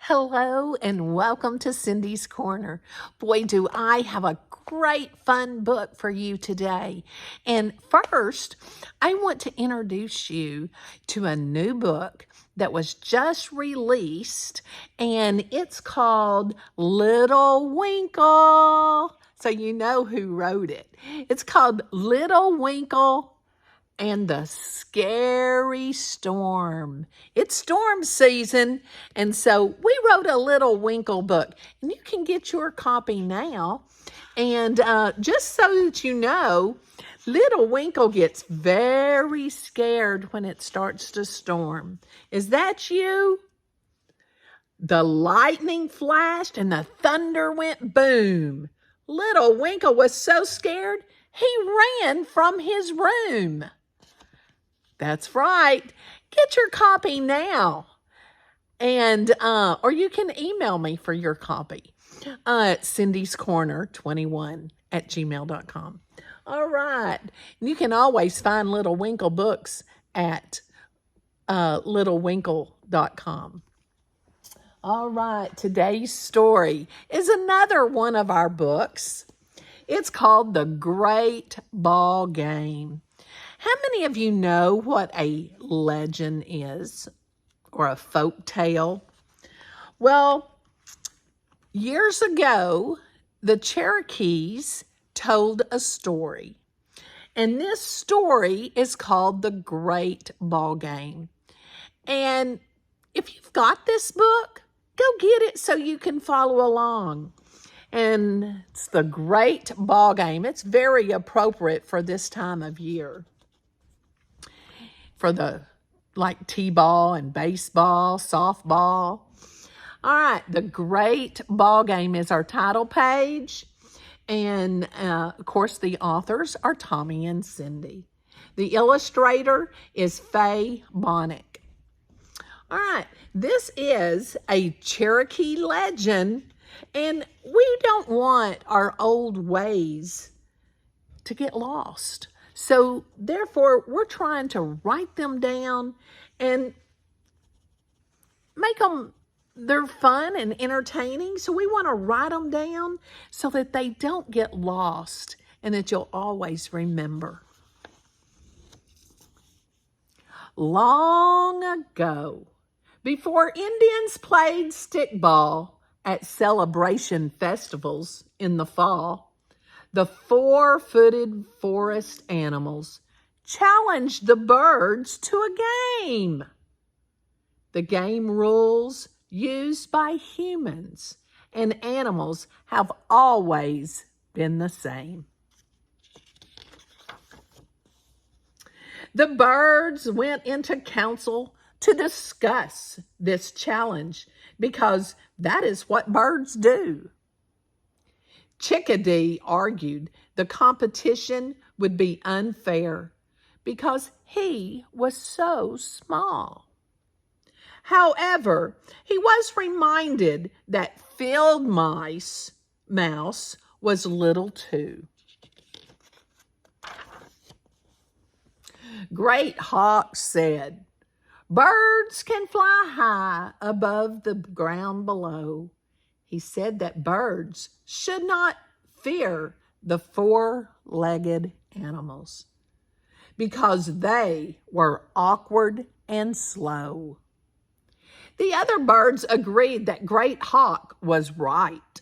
Hello and welcome to Cindy's Corner. Boy, do I have a great fun book for you today. And first, I want to introduce you to a new book that was just released, and it's called Little Winkle. So you know who wrote it. It's called Little Winkle and the Scary Storm. It's storm season, and so we wrote a Little Winkle book, and you can get your copy now. And just so that you know, Little Winkle gets very scared when it starts to storm. Is that you? The lightning flashed and the thunder went boom. Little Winkle was so scared, he ran from his room. That's right. Get your copy now. And or you can email me for your copy. Cindy's Corner 21@gmail.com. All right. You can always find Little Winkle books at littlewinkle.com. All right. Today's story is another one of our books. It's called The Great Ball Game. How many of you know what a legend is, or a folk tale? Well, years ago, the Cherokees told a story, and this story is called The Great Ball Game. And if you've got this book, go get it so you can follow along. And it's The Great Ball Game. It's very appropriate for this time of year. For the t-ball and baseball, softball. All right, The Great Ball Game is our title page. And, of course, the authors are Tommy and Cindy. The illustrator is Faye Bonnick. All right, this is a Cherokee legend, and we don't want our old ways to get lost. So, therefore, we're trying to write them down and make them, they're fun and entertaining. So, we want to write them down so that they don't get lost and that you'll always remember. Long ago, before Indians played stickball at celebration festivals in the fall, the four-footed forest animals challenged the birds to a game. The game rules used by humans and animals have always been the same. The birds went into council to discuss this challenge because that is what birds do. Chickadee argued the competition would be unfair because he was so small. However, he was reminded that field mouse was little too. Great Hawk said, "Birds can fly high above the ground below." He said that birds should not fear the four-legged animals because they were awkward and slow. The other birds agreed that Great Hawk was right.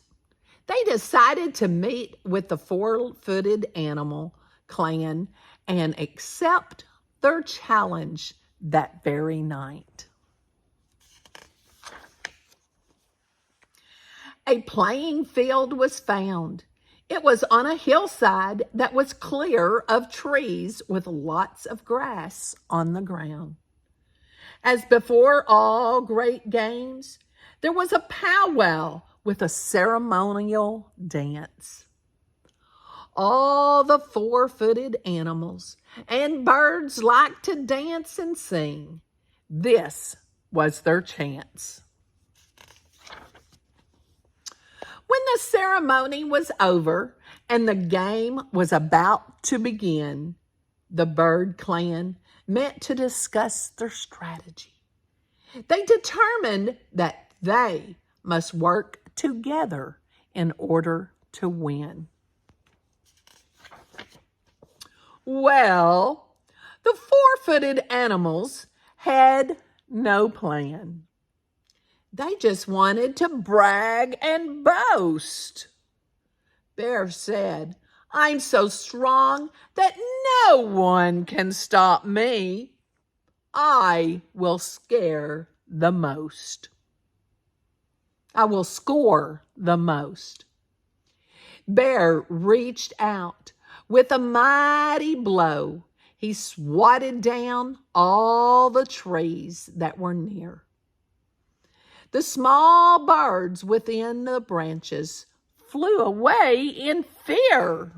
They decided to meet with the four-footed animal clan and accept their challenge that very night. A playing field was found. It was on a hillside that was clear of trees with lots of grass on the ground. As before all great games, there was a powwow with a ceremonial dance. All the four-footed animals and birds liked to dance and sing. This was their chance. When the ceremony was over and the game was about to begin, the bird clan met to discuss their strategy. They determined that They must work together in order to win. Well, the four-footed animals had no plan. They just wanted to brag and boast. Bear said, "I'm so strong that no one can stop me. I will scare the most. I will score the most." Bear reached out with a mighty blow. He swatted down all the trees that were near. The small birds within the branches flew away in fear.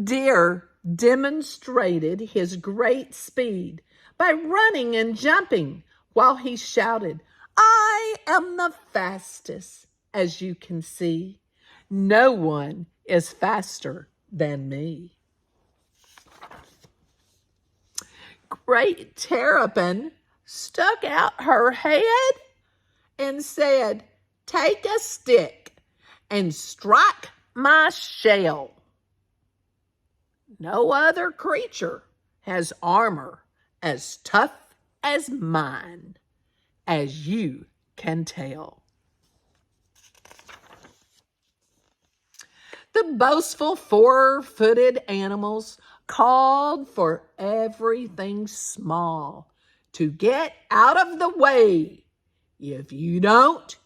Deer demonstrated his great speed by running and jumping while he shouted, "I am the fastest, as you can see. No one is faster than me." Great Terrapin stuck out her head and said, "Take a stick and strike my shell. No other creature has armor as tough as mine, as you can tell." The boastful four-footed animals called for everything small to get out of the way. If you don't,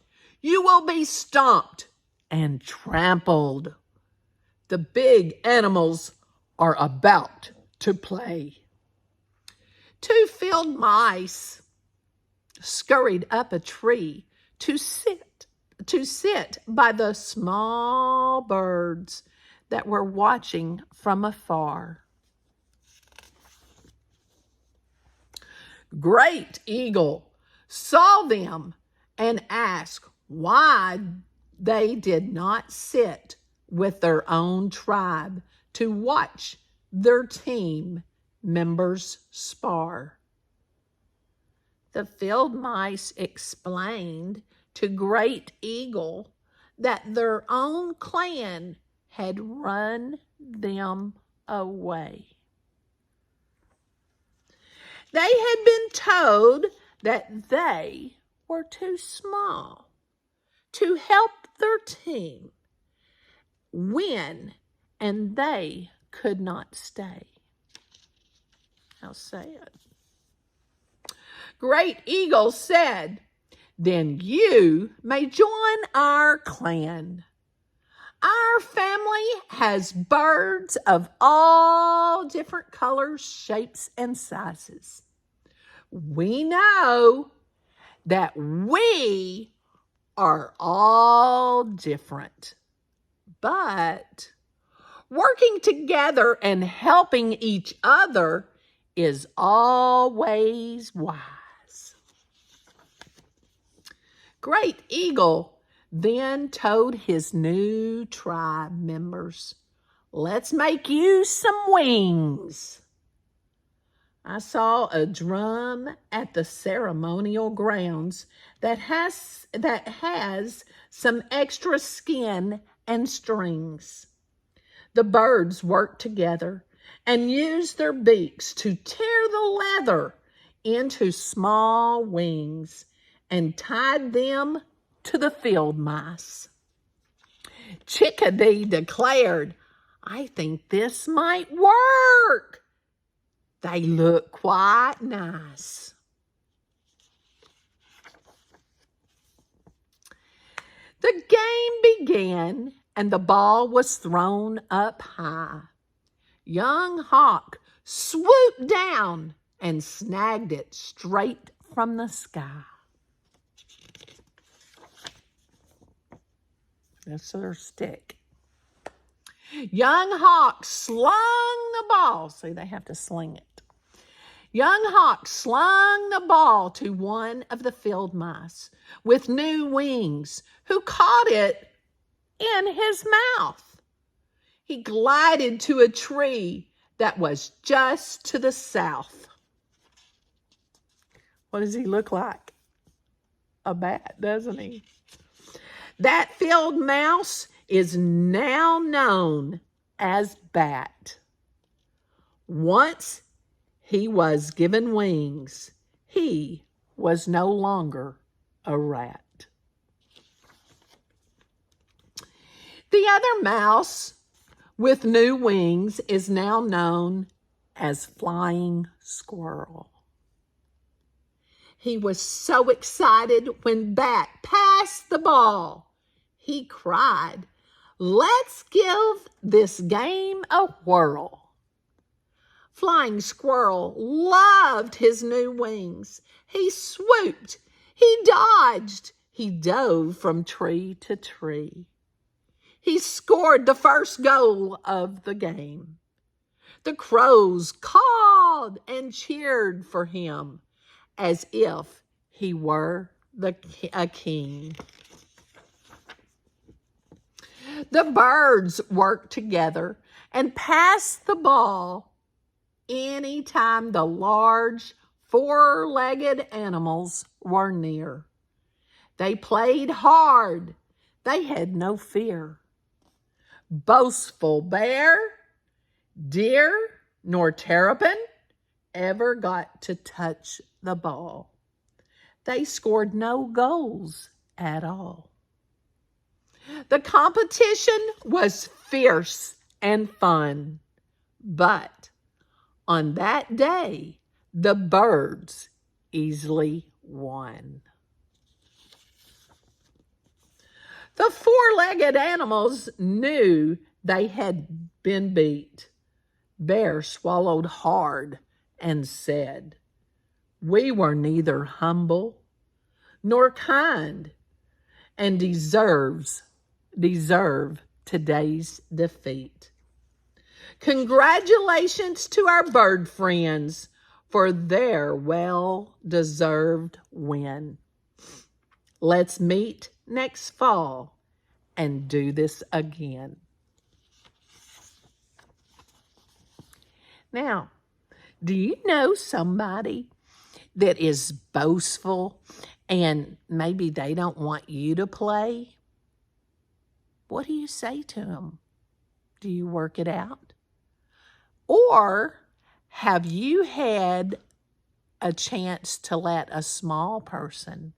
you will be stomped and trampled. The big animals are about to play. Two field mice scurried up a tree to sit by the small birds that were watching from afar. Great Eagle saw them and asked why they did not sit with their own tribe to watch their team members spar. The field mice explained to Great Eagle that their own clan had run them away. They had been told that they were too small to help their team win, and they could not stay. How sad. Great Eagle said, "Then you may join our clan. Our family has birds of all different colors, shapes, and sizes. We know that we are all different, but working together and helping each other is always wise." Great Eagle then told his new tribe members, "Let's make you some wings." I saw a drum at the ceremonial grounds that has some extra skin and strings. The birds worked together and used their beaks to tear the leather into small wings and tied them to the field mice. Chickadee declared, "I think this might work. They look quite nice." The game began and the ball was thrown up high. Young Hawk swooped down and snagged it straight from the sky. That's their stick. Young Hawk slung the ball. See, they have to sling it. Young Hawk slung the ball to one of the field mice with new wings, who caught it in his mouth. He glided to a tree that was just to the south. What does he look like? A bat, doesn't he? That field mouse is now known as Bat. Once he was given wings, he was no longer a rat. The other mouse with new wings is now known as Flying Squirrel. He was so excited when Bat passed the ball. He cried, "Let's give this game a whirl." Flying Squirrel loved his new wings. He swooped, he dodged, he dove from tree to tree. He scored the first goal of the game. The crows cawed and cheered for him as if he were a king. The birds worked together and passed the ball anytime the large four-legged animals were near. They played hard. They had no fear. Boastful bear, deer, nor terrapin ever got to touch the ball. They scored no goals at all. The competition was fierce and fun, but on that day, the birds easily won. The four-legged animals knew they had been beat. Bear swallowed hard and said, "We were neither humble nor kind and deserve today's defeat. Congratulations to our bird friends for their well-deserved win. Let's meet next fall and do this again." Now, do you know somebody that is boastful and maybe they don't want you to play? What do you say to them? Do you work it out? Or have you had a chance to let a small person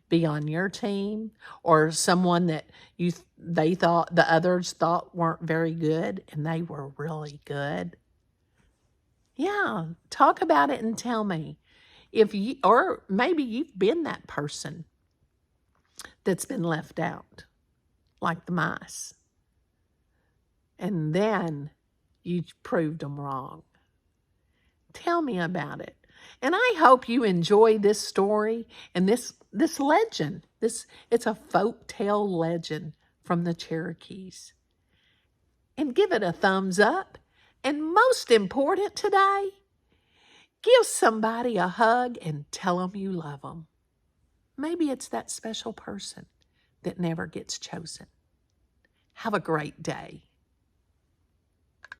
be on your team, or someone that the others thought weren't very good and they were really good? Yeah, talk about it and tell me. Or maybe you've been that person that's been left out, like the mice. And then you proved them wrong. Tell me about it. And I hope you enjoy this story and this legend. It's a folk tale legend from the Cherokees. And give it a thumbs up. And most important today, give somebody a hug and tell them you love them. Maybe it's that special person that never gets chosen. Have a great day.